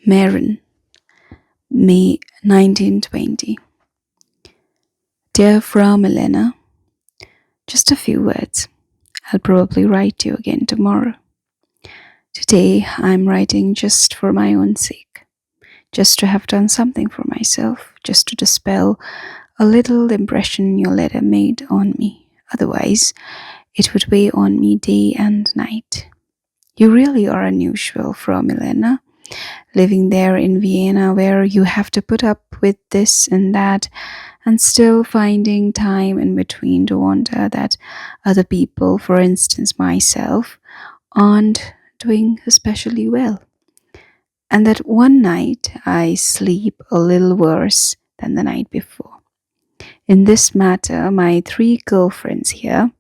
Maren, May 1920. Dear Frau Milena, just a few words. I'll probably write you again tomorrow. Today I'm writing just for my own sake, just to have done something for myself, just to dispel a little impression your letter made on me. Otherwise, it would weigh on me day and night. You really are unusual, Frau Milena, living there in Vienna where you have to put up with this and that and still finding time in between to wonder that other people, for instance myself, aren't doing especially well. And that one night I sleep a little worse than the night before. In this matter, my 3 girlfriends here,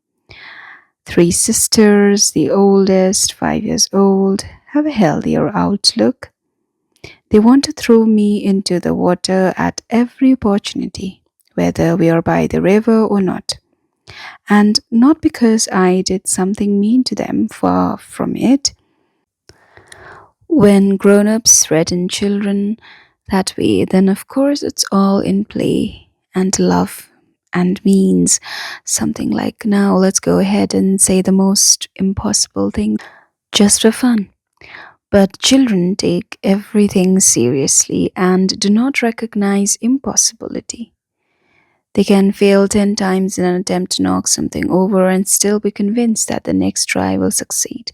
3 sisters, the oldest, 5 years old, have a healthier outlook. They want to throw me into the water at every opportunity, whether we are by the river or not. And not because I did something mean to them, far from it. When grown-ups threaten children that way, then of course it's all in play and love and means something like, now let's go ahead and say the most impossible thing just for fun. But children take everything seriously and do not recognize impossibility. They can fail 10 times in an attempt to knock something over and still be convinced that the next try will succeed.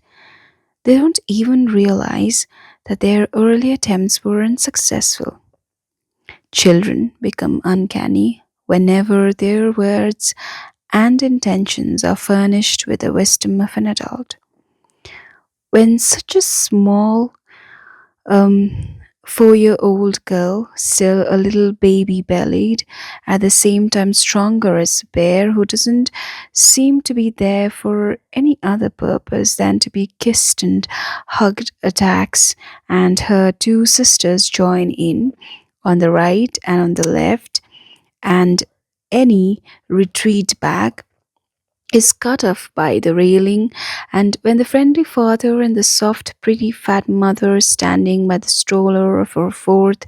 They don't even realize that their early attempts were unsuccessful. Children become uncanny whenever their words and intentions are furnished with the wisdom of an adult. When such a small 4-year-old girl, still a little baby-bellied, at the same time stronger as a bear, who doesn't seem to be there for any other purpose than to be kissed and hugged, attacks, and her 2 sisters join in on the right and on the left, and any retreat back is cut off by the railing, and when the friendly father and the soft, pretty fat mother standing by the stroller of her 4th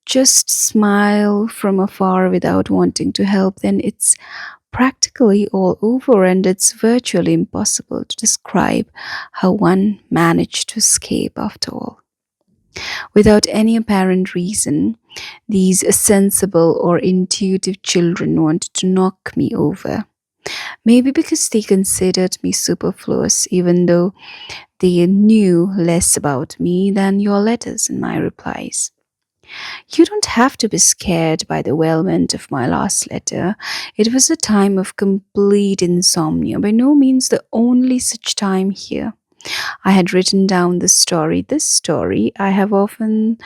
just smile from afar without wanting to help, then it's practically all over, and it's virtually impossible to describe how one managed to escape after all. Without any apparent reason, these sensible or intuitive children wanted to knock me over. Maybe because they considered me superfluous, even though they knew less about me than your letters and my replies. You don't have to be scared by the well-meant of my last letter. It was a time of complete insomnia, by no means the only such time here. I had written down this story I have often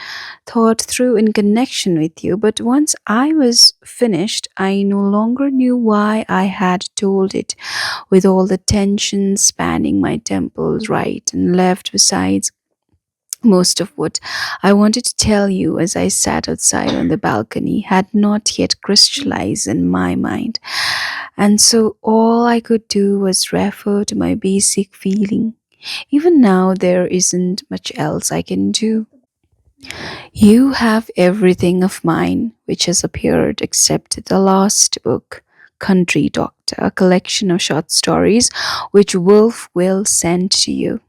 thought through in connection with you, but once I was finished, I no longer knew why I had told it, with all the tension spanning my temples right and left. Besides, most of what I wanted to tell you as I sat outside on the balcony had not yet crystallized in my mind, and so all I could do was refer to my basic feeling. Even now, there isn't much else I can do. You have everything of mine which has appeared except the last book, Country Doctor, a collection of short stories which Wolf will send to you.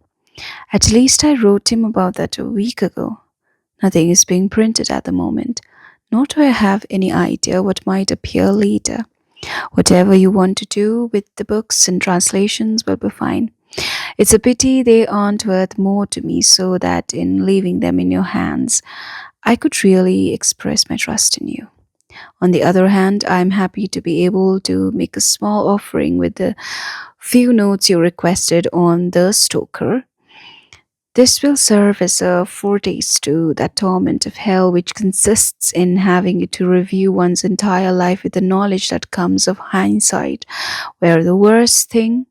At least I wrote him about that a week ago. Nothing is being printed at the moment, nor do I have any idea what might appear later. Whatever you want to do with the books and translations will be fine. It's a pity they aren't worth more to me, so that in leaving them in your hands, I could really express my trust in you. On the other hand, I'm happy to be able to make a small offering with the few notes you requested on the Stoker. This will serve as a foretaste to that torment of hell which consists in having to review one's entire life with the knowledge that comes of hindsight, where the worst thing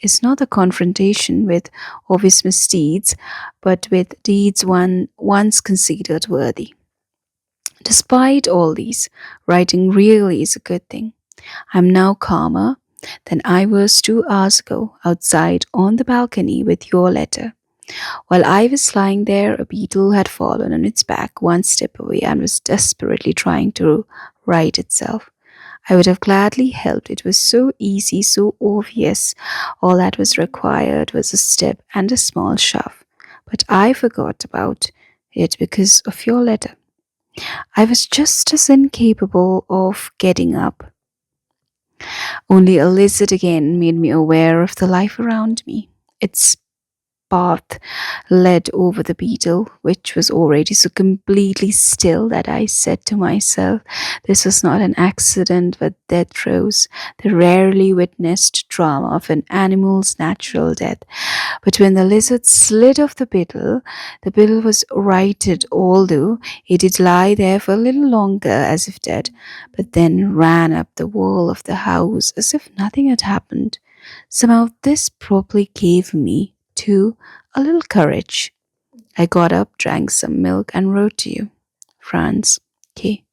is not the confrontation with obvious misdeeds, but with deeds one once considered worthy. Despite all these, writing really is a good thing. I'm now calmer than I was 2 hours ago outside on the balcony with your letter. While I was lying there, a beetle had fallen on its back one step away and was desperately trying to right itself. I would have gladly helped. It was so easy, so obvious. All that was required was a step and a small shove. But I forgot about it because of your letter. I was just as incapable of getting up. Only a lizard again made me aware of the life around me. Its path led over the beetle, which was already so completely still that I said to myself, this was not an accident but death throes, the rarely witnessed drama of an animal's natural death. But when the lizard slid off the beetle was righted, although it did lie there for a little longer as if dead, but then ran up the wall of the house as if nothing had happened. Somehow this probably gave me, too, a little courage. I got up, drank some milk, and wrote to you. Franz. K.